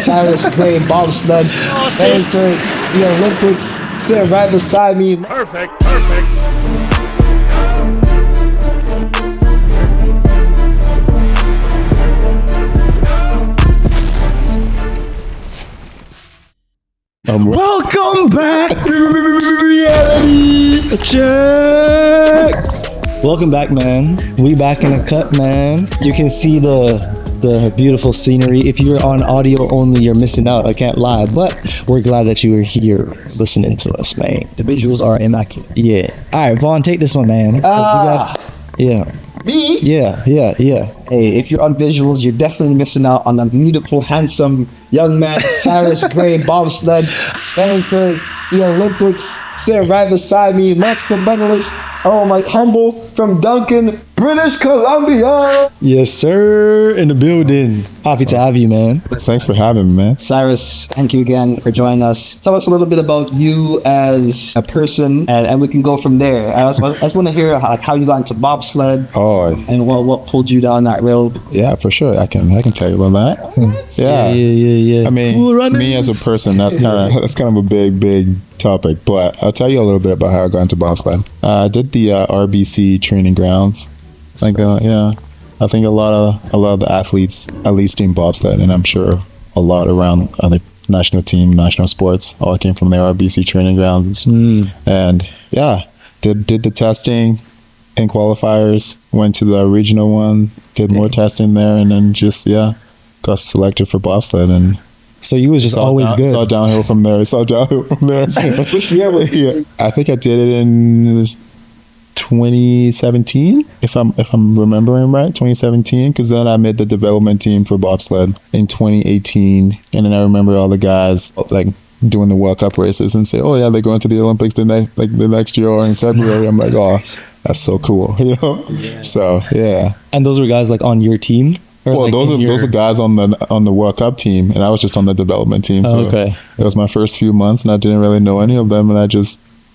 Cyrus Grey bobsled. Heading for the Olympics. Sitting right beside me. Perfect. Welcome back, reality check. Welcome back, man. We back in the cut, man. You can see the beautiful scenery. If you're on audio only, you're missing out. I can't lie, but we're glad that you were here listening to us, man. The visuals are immaculate. Yeah. All right, Vaughn, take this one, man. Yeah. Me? Yeah. Hey, if you're on visuals, you're definitely missing out on the beautiful, handsome young man, Cyrus Grey bobsled. Heading for the Olympics. Sitting right beside me, multiple medalist. Oh, my humble from Duncan, British Columbia. Yes, sir. In the building. Happy to have you, man. Thanks for having me, man. Cyrus, thank you again for joining us. Tell us a little bit about you as a person, and we can go from there. I just want to hear how you got into bobsled. And what pulled you down that road. Yeah, for sure. I can tell you about that. Yeah. I mean, me as a person, that's kind of a big topic. But I'll tell you a little bit about how I got into bobsled. I did the RBC training grounds. I think a lot of the athletes at least team bobsled, and I'm sure a lot around other national sports all came from the RBC training grounds. And yeah, did the testing and qualifiers, went to the regional one, did more testing there, and then just got selected for bobsled. And so you was just always good. It's all downhill from there. Which year was it? I think I did it in 2017, if I'm remembering right, 2017, because then I made the development team for bobsled in 2018, and then I remember all the guys like doing the World Cup races and say, oh yeah, they're going to the Olympics the next year or in February. I'm like, oh, that's so cool, you know? Yeah. So yeah. And those were guys like on your team? Well, like those are guys on the World Cup team, and I was just on the development team. So okay. It was my first few months, and I didn't really know any of them, and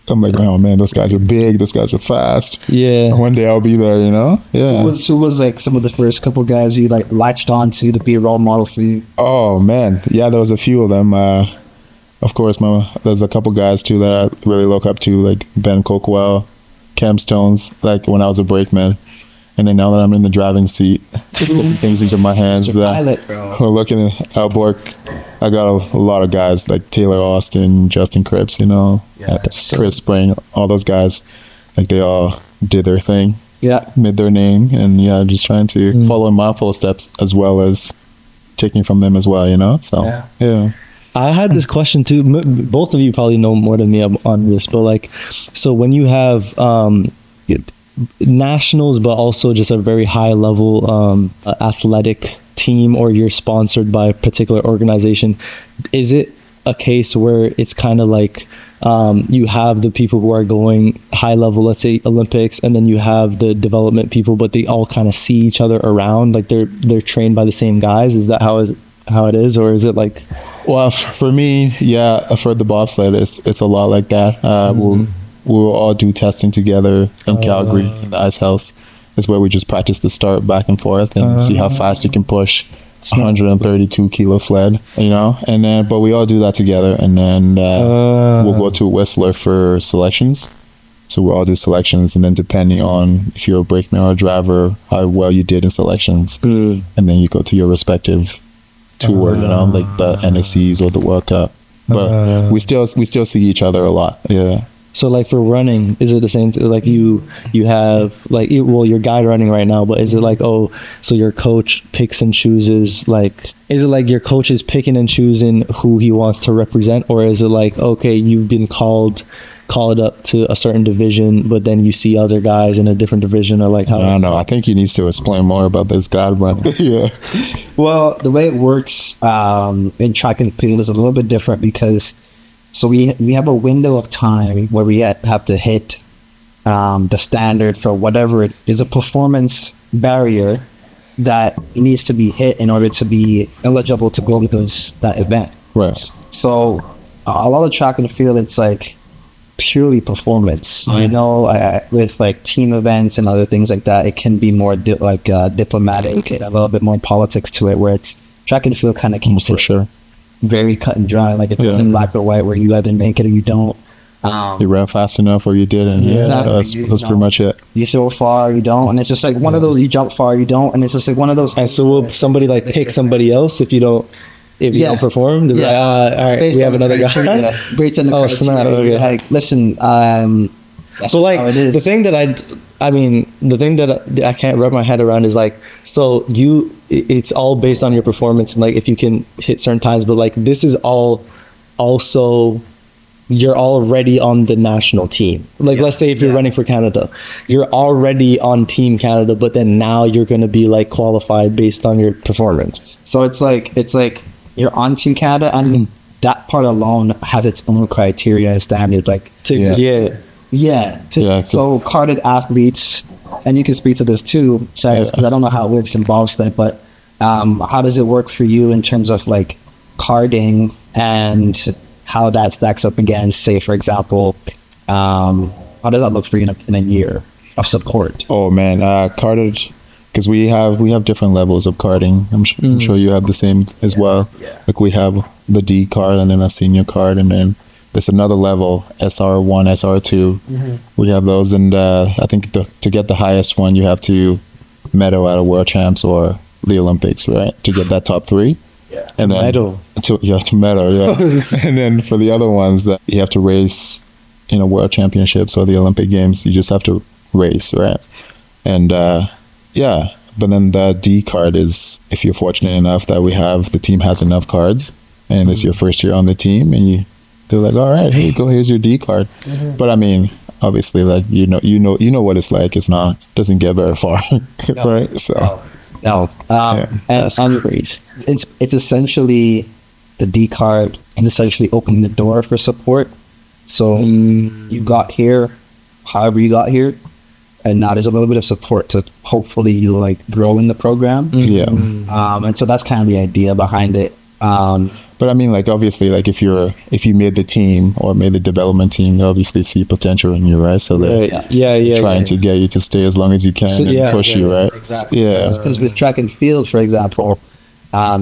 I'm like, oh man, those guys are big, those guys are fast. Yeah. And one day I'll be there, you know? Yeah. Who was like some of the first couple guys you like latched on to be a role model for you? Oh man, yeah, there was a few of them. Of course, there's a couple guys too that I really look up to, like Ben Coquel, Cam Stones, like when I was a brakeman. And then now that I'm in the driving seat, things into my hands. Pilot, bro. We're looking at Outbork. I got a lot of guys like Taylor Austin, Justin Cripps, you know, Chris Spring, all those guys. Like they all did their thing, made their name, and just trying to follow in my footsteps as well as taking from them as well, you know. So yeah. I had this question too. Both of you probably know more than me on this, but like, so when you have nationals, but also just a very high level athletic team, or you're sponsored by a particular organization, is it a case where it's kind of like you have the people who are going high level, let's say Olympics, and then you have the development people, but they all kind of see each other around, like they're trained by the same guys? Is that how it is, or is it like? Well, for me, for the bobsled, it's a lot like that. We'll all do testing together in Calgary, in the ice house. Is where we just practice the start back and forth and see how fast you can push 132 kilo sled, you know. And then, but we all do that together, and then we'll go to Whistler for selections. So we'll all do selections, and then depending on if you're a brakeman or a driver, how well you did in selections, and then you go to your respective tour, you know, like the NSCs or the World Cup. But we still see each other a lot. Yeah. So like for running, is it the same? Like you have like, well, you're guide running right now, but is it like, so your coach picks and chooses, like, is it like your coach is picking and choosing who he wants to represent? Or is it like, okay, you've been called up to a certain division, but then you see other guys in a different division, or like how? I don't know. I think he needs to explain more about this guide run. Yeah. Well, the way it works in track and field is a little bit different, because so we have a window of time where we have to hit the standard for whatever it is, a performance barrier that needs to be hit in order to be eligible to go into that event. Right. So a lot of track and field, it's like purely performance. You know, with like team events and other things like that, it can be more diplomatic, a little bit more politics to it, where it's track and field kind of keeps for sure. very cut and dry. Like it's in black or white, where you either make it or you don't. You ran fast enough or you didn't. Yeah, Exactly. that's pretty much it. You throw far, you don't, and it's just like one of those. You jump far, you don't, and it's just like one of those. And so will somebody like pick somebody else if you don't perform? They're like, all right, Based we on have the another guy. criteria. Based on the Oh, criteria. snap, okay. Like, listen, that's So just like how it is. the thing that I can't wrap my head around is like, so it's all based on your performance and like if you can hit certain times, but like this is all also you're already on the national team. Like let's say if you're running for Canada, you're already on Team Canada, but then now you're going to be like qualified based on your performance. So it's like you're on Team Canada, and that part alone has its own criteria and standard. Like so carded athletes, and you can speak to this too, because I don't know how it works in bobsled, but how does it work for you in terms of like carding and how that stacks up against, say, for example, how does that look for you in a year of support? Oh man, carded, because we have different levels of carding. I'm sure you have the same as well. Like we have the D card and then a senior card, and then there's another level, SR1, SR2. We have those, and I think to get the highest one, you have to medal at a World Champs or the Olympics, right? To get that top 3. And then medal. You have to medal, yeah. And then for the other ones, you have to race in a World Championships or the Olympic Games. You just have to race, right? And but then the D card is if you're fortunate enough that the team has enough cards, and it's your first year on the team, and they're like, all right, here you go, here's your D card. But I mean, obviously, like you know what it's like. Doesn't get very far, right? So. No, that's crazy. It's essentially the D card and essentially opening the door for support. So you got here, however you got here, and now there's a little bit of support to hopefully you like grow in the program. And so that's kind of the idea behind it. But I mean, like obviously, like if you made the team or made the development team, you obviously see potential in you, right? So they're trying to get you to stay as long as you can and push you, right? Exactly. Yeah. Because with track and field, for example,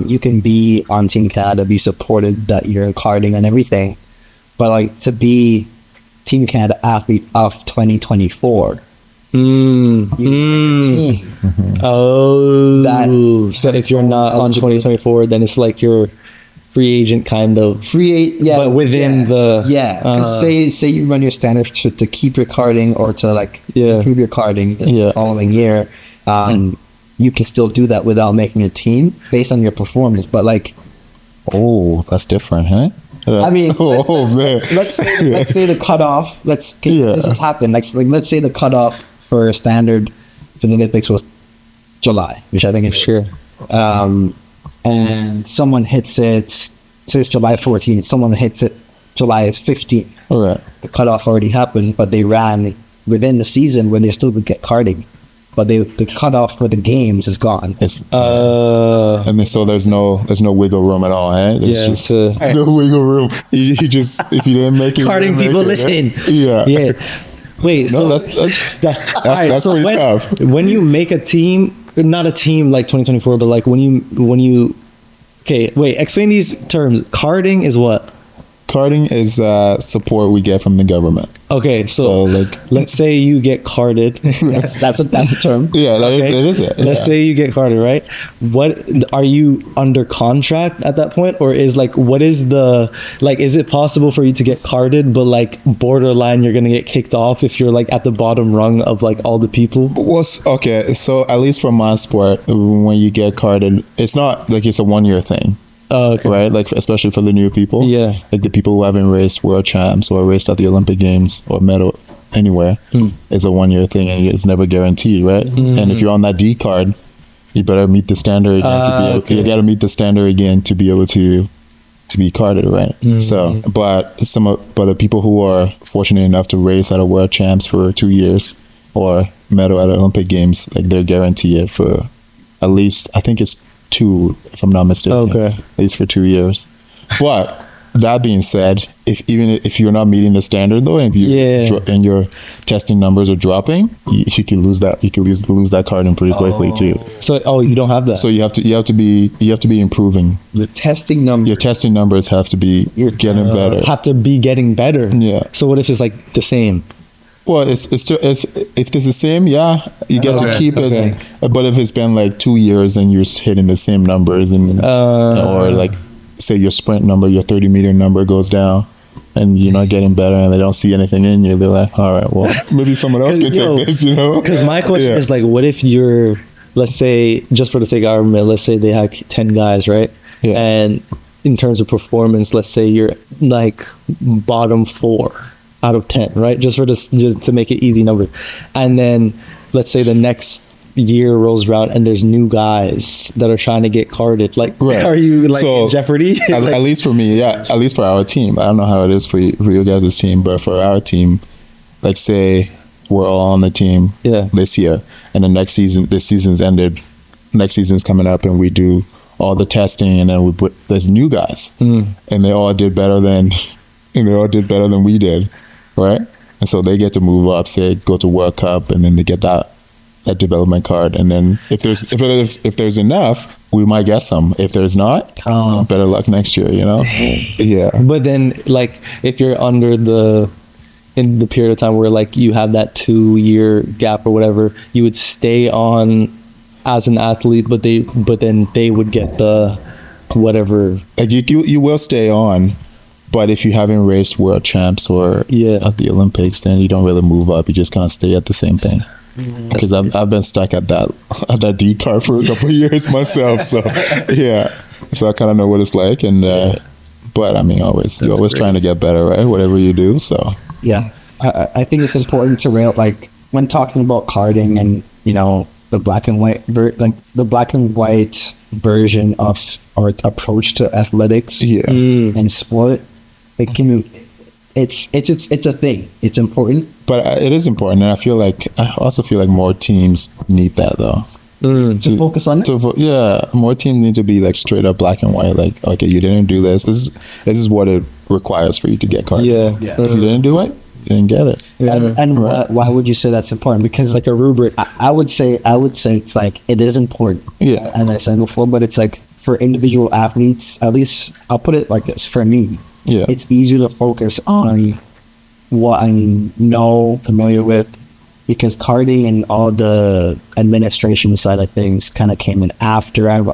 you can be on Team Canada, be supported that you're carding and everything, but like to be Team Canada athlete of 2024. Oh, so if you're not on 2024, then it's like you're free agent kind of. But within the 'cause say you run your standard to keep your carding or to like improve your carding the following year, you can still do that without making a team based on your performance. But like, that's different, huh? I mean, man. let's say the cutoff. This has happened. Like let's say the cutoff for standard for the Olympics was July, which I think is sure. And someone hits it, so it's July 14th. Someone hits it July 15th. All right. The cutoff already happened, but they ran within the season when they still would get carding. But the cutoff for the games is gone. And then, so there's no wiggle room at all, eh? There's no wiggle room. You just if you didn't make it, carding people listen. Yeah. Wait, so that's pretty tough. When you make a team, not a team like 2024, but like when you explain these terms. Carding is what? Carding is support we get from the government. Okay, so like, let's say you get carded. that's a term. Yeah, it is it. Let's say you get carded, right? What are you under contract at that point, or is like what is the like? Is it possible for you to get carded, but like borderline you're gonna get kicked off if you're like at the bottom rung of like all the people? Okay, so at least for my sport, when you get carded, it's not like it's a 1-year thing. Oh, okay. Right, like especially for the new people, like the people who haven't raced World Champs or raced at the Olympic Games or medal anywhere, it's a 1-year thing and it's never guaranteed, right? And if you're on that D card, you better meet the standard again you got to meet the standard again to be able to be carded, right? So, but the people who are fortunate enough to race at a World Champs for 2 years or medal at Olympic Games, like they're guaranteed for at least, I think it's 2, if I'm not mistaken. Okay. At least for 2 years. But that being said, if you're not meeting the standard though, and and your testing numbers are dropping, you can lose that. You can lose that card in pretty quickly too. So you don't have that. So you have to be improving. Your testing numbers. Your testing numbers have to be getting better. Have to be getting better. Yeah. So what if it's like the same? Well, it's still if it's the same, yeah, you get to keep it. But if it's been like 2 years and you're hitting the same numbers, and or like say your sprint number, your 30-meter number goes down, and you're not getting better, and they don't see anything in you, they're like, all right, well, maybe someone else can take this, you know? Because my question is like, what if you're, let's say, just for the sake of argument, let's say they have 10 guys, right? Yeah. And in terms of performance, let's say you're like bottom 4 out of 10, right? Just to make it easy number. And then let's say the next year rolls around and there's new guys that are trying to get carded. Like, are you like in jeopardy? At least for me, yeah. At least for our team. I don't know how it is for you guys' team, but for our team, like say we're all on the team this year, and the next season, this season's ended, next season's coming up, and we do all the testing, and then there's new guys, and they all did better than we did, right? And so they get to move up, say go to World Cup, and then they get that development card, and then if there's enough, we might get some. If there's not, better luck next year, you know. Yeah. But then, like, if you're in the period of time where like you have that 2-year gap or whatever, you would stay on as an athlete, but then they would get the whatever. Like you will stay on, but if you haven't raced world champs or at the Olympics, then you don't really move up. You just kind of stay at the same thing. Because I've been stuck at that D card for a couple of years myself, so so I kind of know what it's like, and but I mean, you're always trying to get better, right? Whatever you do, so I think it's important to like when talking about carding and the black and white version of our approach to athletics and sport. It's a thing. It's important. But it is important, and I also feel like more teams need that though. To focus on it? More teams need to be like straight up black and white. Like, okay, you didn't do this. This is what it requires for you to get carded. Yeah. If you didn't do it, you didn't get it. And why would you say that's important? Because like a rubric, I would say it's like it is important. Yeah. As I said before, but it's like for individual athletes, at least I'll put it like this. For me, it's easier to focus on what I'm familiar with, because carding and all the administration side of things kind of came in after I've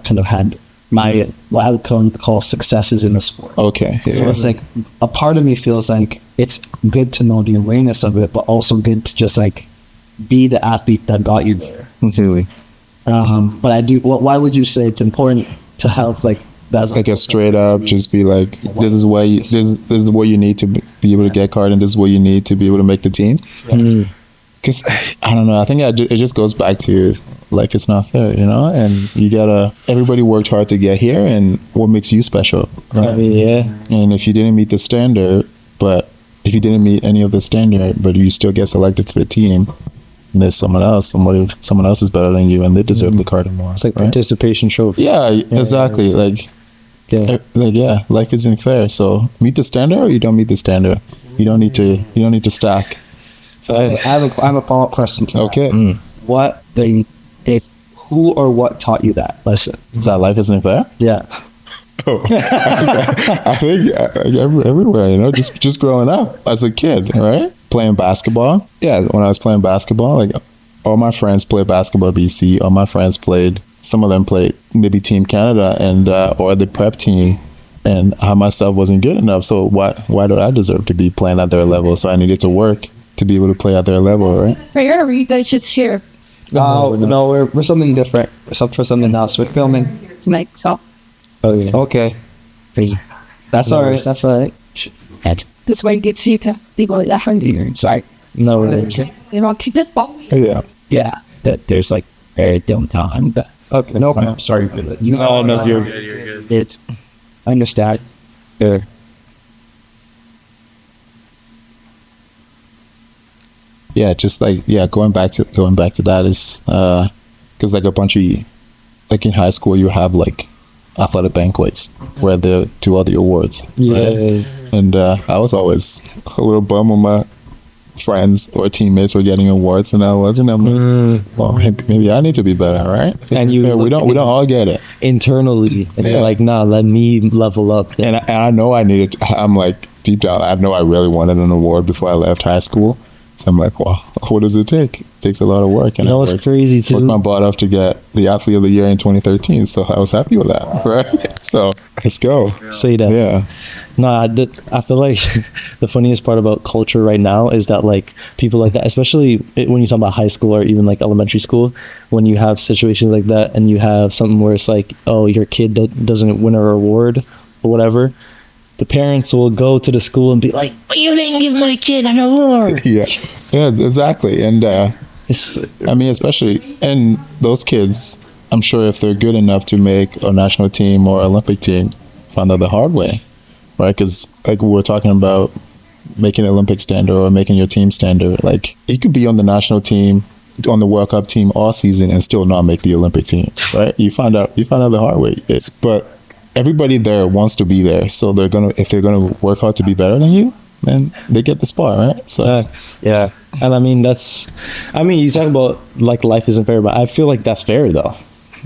kind of had my what I would call successes in the sport. Okay. So it's like a part of me feels like it's good to know the awareness of it, but also good to just like be the athlete that got you there. Completely. But I do. Why would you say it's important to have like that's like a straight up just be like, this is what you need to be able to get carded, and this is what you need to be able to make the team. Because I don't know, I think it just goes back to life is not fair, and everybody worked hard to get here, and what makes you special, right? And if you didn't meet the standard, but if you didn't meet any of the standard, but you still get selected to the team, and there's someone else is better than you, and they deserve the card more. It's like participation trophy. Yeah, exactly. Life isn't fair. So meet the standard, or you don't meet the standard. You don't need to stack. I have a follow-up question to that. Okay. Who or what taught you that lesson? That life isn't fair? Yeah. I think everywhere, just growing up as a kid, right? Playing basketball. Yeah, when I was playing basketball, like all my friends played basketball BC. All my friends some of them played maybe Team Canada and or the prep team. And I myself wasn't good enough. So why do I deserve to be playing at their level? So I needed to work to be able to play at their level, right? For your research, it's here. No, we're something different. For something else. We're filming. Like so. Oh yeah. Okay. That's all right. That's all right. This way gets you to people that hundred. Sorry. No, you know, keep it ball. Yeah. Yeah. That there's like very downtime. But okay. No problem. Sorry for that. No, you're good. It's. I understand. Yeah, just like going back to that is because like a bunch of like in high school you have like athletic banquets where they do all the awards. Right? And I was always a little bummed when my friends or teammates were getting awards and I wasn't. I'm like, well, maybe I need to be better, right? And we don't all get it internally. And you're like, nah, let me level up. And I know I needed. I'm like deep down, I know I really wanted an award before I left high school. So I'm like, well, what does it take? It takes a lot of work. And you know what's crazy too? Worked my butt off to get the athlete of the year in 2013. So I was happy with that, right? So let's go. Say that. Yeah. No, I feel like the funniest part about culture right now is that like people like that, especially when you talk about high school or even like elementary school, when you have situations like that and you have something where it's like, oh, your kid doesn't win a award or whatever, the parents will go to the school and be like, you didn't give my kid an award. Yeah, exactly. And I mean, especially, and those kids, I'm sure if they're good enough to make a national team or Olympic team, find out the hard way, right? Because like we were talking about making an Olympic standard or making your team standard, like you could be on the national team, on the World Cup team all season and still not make the Olympic team, right? You find out the hard way. But everybody there wants to be there, so if they're gonna work hard to be better than you, then they get the spot, right? So yeah. And I mean you talk about like life isn't fair, but I feel like that's fair though.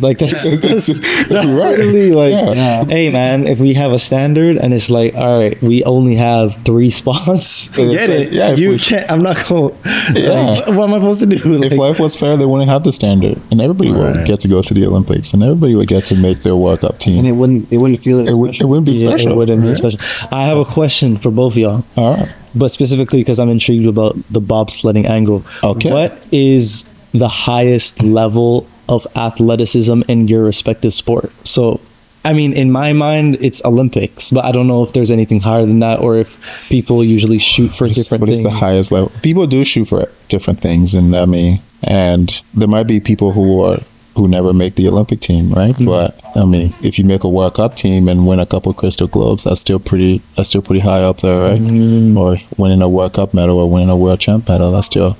Like that's right. Really like, hey man, if we have a standard and it's like, all right, we only have 3 spots, get it? Yeah, you can't. I'm not going. Like, what am I supposed to do? Like, if life was fair, they wouldn't have the standard, and everybody would get to go to the Olympics, and everybody would get to make their World Cup team, and it wouldn't feel it wouldn't be special. It wouldn't be special. I have a question for both of y'all. All right, but specifically because I'm intrigued about the bobsledding angle. Okay, what is the highest level of athleticism in your respective sport? So I mean, in my mind it's Olympics, but I don't know if there's anything higher than that or if people usually shoot for different things. It's the highest level. People do shoot for different things, and I mean, and there might be people who never make the Olympic team, right? Mm-hmm. But I mean, if you make a World Cup team and win a couple Crystal Globes, that's still pretty high up there, right? Mm-hmm. Or winning a World Cup medal or winning a World Champ medal, that's still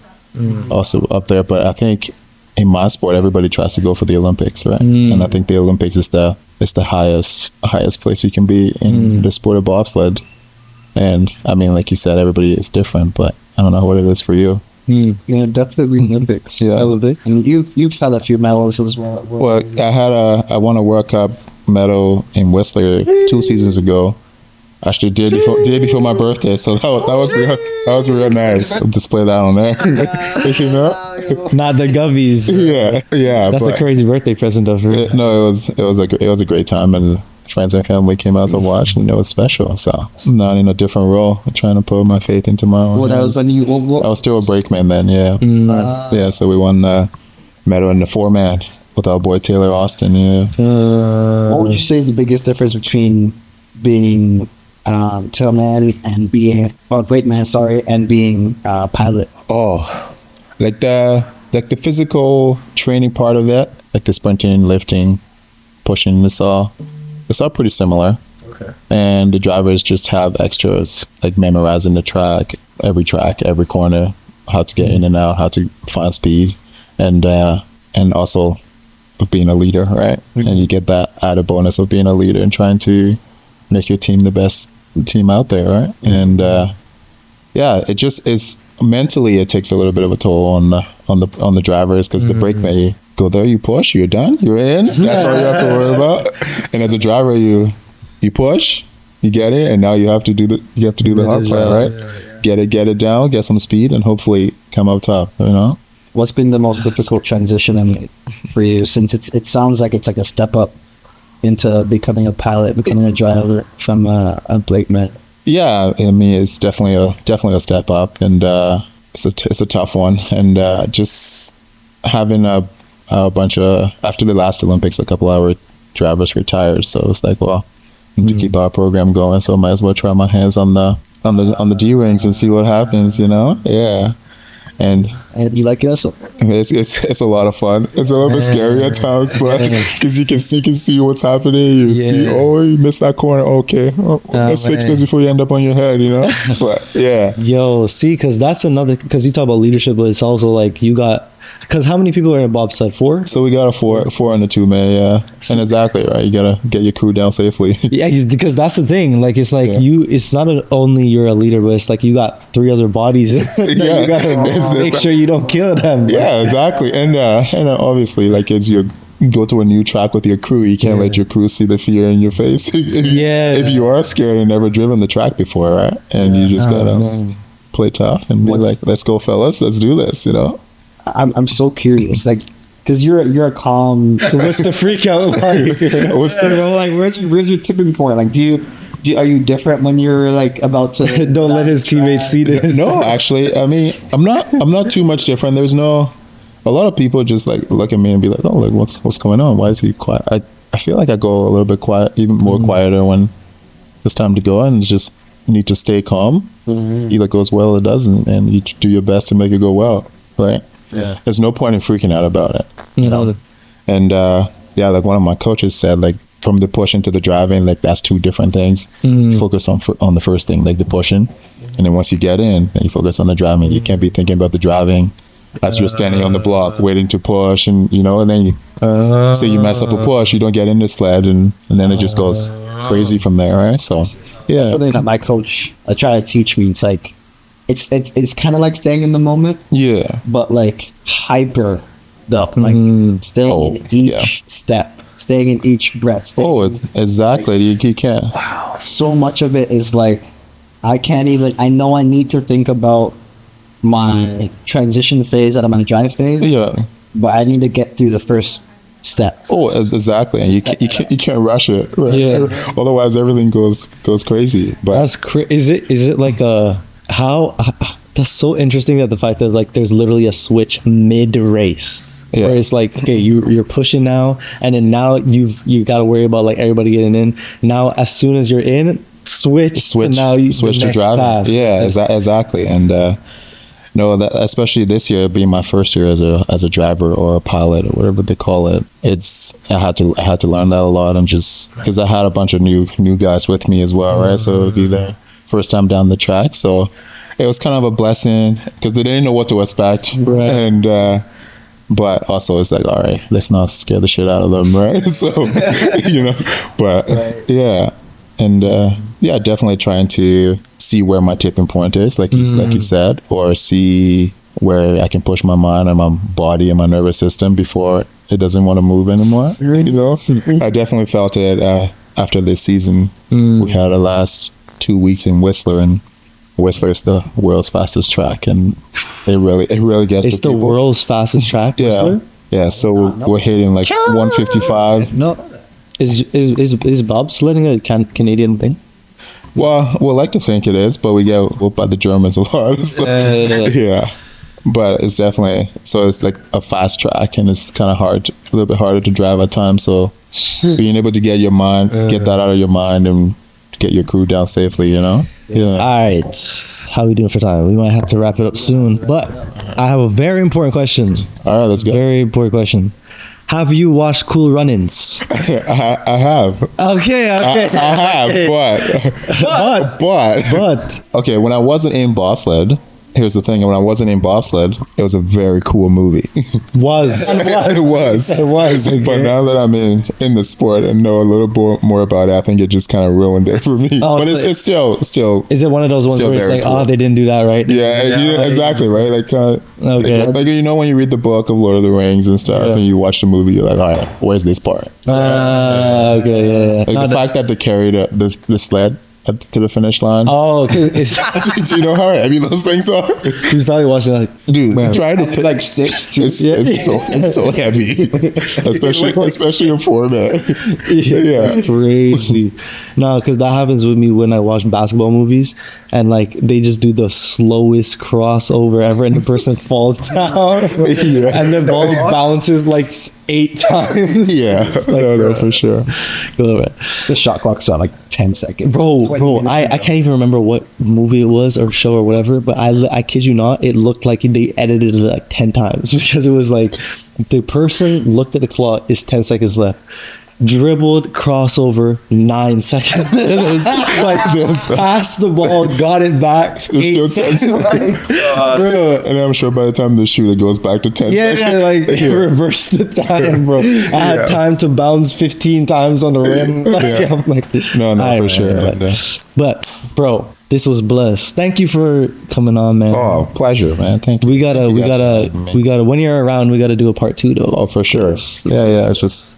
also up there. But I think in my sport, everybody tries to go for the Olympics, right? And I think the Olympics is the highest place you can be in the sport of bobsled. And I mean, like you said, everybody is different, but I don't know what it is for you. Yeah, definitely Olympics. Yeah, Olympics. And you've had a few medals as well. Well, I won a World Cup medal in Whistler 2 seasons ago. Actually, day before my birthday, so that was real nice. I'll display that on there. You know, not the gubbies. Yeah. That's a crazy birthday present of her. No, it was a great time, and friends and family came out to watch, and it was special. So I'm not in a different role, trying to put my faith into my own. I was still a brakeman then. Yeah, yeah. So we won the medal in the 4-man with our boy Taylor Austin. Yeah. What would you say is the biggest difference between being tailman and being brakeman? And being pilot. Oh, like the physical training part of it, like the sprinting, lifting, pushing. It's all pretty similar. Okay. And the drivers just have extras like memorizing the track, every corner, how to get in and out, how to find speed, and also being a leader, right? Mm-hmm. And you get that added bonus of being a leader and trying to make your team the best team out there, right? And it just is mentally. It takes a little bit of a toll on the drivers because the brakeman, you go there, you push, you're done, you're in. That's all you have to worry about. And as a driver, you push, you get it, and now you have to do the hard part, right? Yeah. Get it down, get some speed, and hopefully come up top. You know. What's been the most difficult transition for you, since it sounds like it's like a step up into becoming a pilot, becoming a driver from a brakeman? Yeah, I mean, it's definitely a step up, and it's a tough one, and just having a bunch of, after the last Olympics, a couple of our drivers retired, so it's like, well, I need to keep our program going, so I might as well try my hands on the D rings and see what happens, you know? Yeah. And you like it? It's a lot of fun. It's a little bit scary at times, but because you can see what's happening. You see, you missed that corner. Okay, let's fix this before you end up on your head. You know, but yeah. Yo, see, because that's another. Because you talk about leadership, but it's also like you got Because how many people are in bobsled? 4? So we got a four and a 2 man, yeah. And exactly right. You gotta get your crew down safely. Yeah, because that's the thing. Like, it's like it's not only you're a leader, but it's like you got 3 other bodies. You gotta make sure you don't kill them. Yeah, exactly. And obviously, like, as you go to a new track with your crew, you can't let your crew see the fear in your face. If you are scared and never driven the track before, right? And you just gotta play tough and be like, let's go, fellas, let's do this, you know? I'm so curious, like, because you're a calm. What's the freak out like? Like, where's your tipping point? Like, are you different when you're like about to? Don't let his teammates see this. No, actually, I mean, I'm not too much different. There's no. A lot of people just like look at me and be like, "Oh, like what's going on? Why is he quiet?" I feel like I go a little bit quiet, even more quieter when it's time to go, and just need to stay calm. Either goes well or doesn't, and you do your best to make it go well, right? Yeah. There's no point in freaking out about it, you know. And like one of my coaches said, like from the push into the driving, like that's 2 different things. Focus on the first thing, like the pushing, and then once you get in, then you focus on the driving. You can't be thinking about the driving as you're standing on the block waiting to push, and you know, and then you say you mess up a push, you don't get in the sled, and then it just goes crazy from there, right? So yeah, something that my coach tried to teach me. It's like it's kind of like staying in the moment, but like hyper though, like staying in each step, staying in each breath. It's exactly. You can't. Wow, so much of it is like I can't even. I know I need to think about my transition phase out of my drive phase. Yeah, but I need to get through the first step. Exactly, and you can't rush it. Right? Yeah, otherwise everything goes crazy. But that's is it like a how? That's so interesting that the fact that like there's literally a switch mid race. Yeah. Where it's like, okay, you're pushing now, and then now you got to worry about like everybody getting in. Now, as soon as you're in, switch now you switch to driving. Yeah, exactly, and. No, that, especially this year being my first year as a driver or a pilot or whatever they call it. I had to learn that a lot, and just because I had a bunch of new guys with me as well, right? So it would be their first time down the track, so it was kind of a blessing because they didn't know what to expect, right? And but also it's like, all right, let's not scare the shit out of them, right? So you know, but yeah. And definitely trying to see where my tipping point is, like you said, or see where I can push my mind and my body and my nervous system before it doesn't want to move anymore. You know, I definitely felt it after this season. We had the last 2 weeks in Whistler, and Whistler is the world's fastest track, and it really gets. It's the people. World's fastest track. Whistler? Yeah. So we're hitting like 155. No. Is bobsledding a Canadian thing? Well, we like to think it is, but we get whooped by the Germans a lot. So, yeah, but it's definitely it's like a fast track, and it's kind of a little bit harder to drive at times. So being able to get that out of your mind, and get your crew down safely, you know. Yeah. All right, how are we doing for time? We might have to wrap it up soon, but I have a very important question. All right, let's go. Very important question. Have you watched Cool Run-Ins? I have. Okay. I have, but okay. When I wasn't in bobsled, here's the thing: when I wasn't in bobsled, it was a very cool movie. It was. Okay. But now that I'm in the sport and know a little more about it, I think it just kind of ruined it for me. But it's still. Is it one of those ones where it's like, cool. They didn't do that right? Yeah, exactly, right. Like, okay. Like you know when you read the book of Lord of the Rings and stuff, and you watch the movie, you're like, all right, where's this part? Okay, yeah. Like the fact that they carried the sled to the finish line. Oh, okay. Do you know how heavy those things are? He's probably watching like, dude, trying to pick like sticks too. It's so heavy, especially in format. Yeah, crazy. No, because that happens with me when I watch basketball movies, and like they just do the slowest crossover ever, and the person falls down, and the ball bounces like 8 times. Yeah, no, for sure. The shot clock's on like 10 seconds. Bro, I can't even remember what movie it was or show or whatever, but I kid you not, it looked like they edited it like 10 times because it was like the person looked at the clock, it's 10 seconds left. dribbled, crossover, 9 seconds. It was like passed the ball, got it back. It's still 10 seconds. Bro. And I'm sure by the time the shooter goes back to 10 Yeah, seconds. like reverse the time, bro. I had time to bounce 15 times on the rim. Like, Yeah. I'm like, No, "Alright, for sure. man." man. But bro, this was blessed. Thank you for coming on, man. Oh, pleasure, man. Thank you. We gotta, Thank you we guys for gotta, having me. we gotta. When you're around, we gotta do a part 2, though. Oh, for sure. Yeah. It's just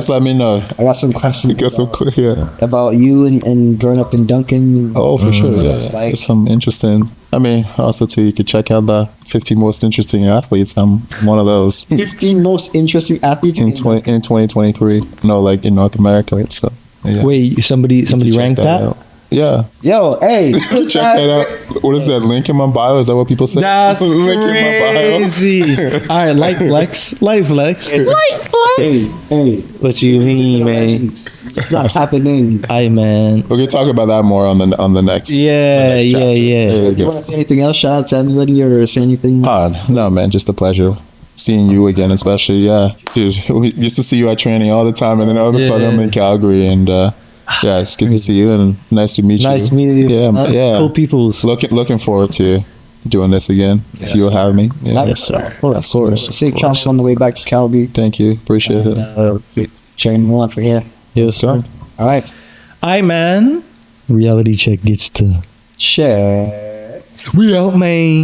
let me know. I got some questions Get some quick. Yeah. about you and growing up in Duncan. Oh, for sure. what Yeah. it's like. It's some interesting. I mean, also too, you could check out the 50 most interesting athletes. I'm one of those 15 most interesting athletes in 2023. No, like in North America. So yeah. Wait, somebody You can check ranked that? out. Yeah. Yo, hey, Check that out. What is that? Link in my bio? Is that what people say? That's Link in my bio. crazy. All right, light flex. hey, What you mean, man? it's not happening. Hi, man. We're gonna talk about that more on the next. Yeah, next chapter. yeah. You want to say anything else? Shout out to anybody or say anything? No, man, just a pleasure seeing you again, especially. Yeah, dude, we used to see you at training all the time, and then all of a sudden I'm in Calgary, and yeah, it's good to see you and nice to meet you. Nice meeting you. Yeah. Cool peoples. Looking forward to doing this again if you'll have me. Yeah. Yes, sir. Of course. Safe travels on the way back to Calgary. Thank you, appreciate it. Sharing more for here. Yes, sir. All right. Hi, man. Reality check gets to Share. we out, man.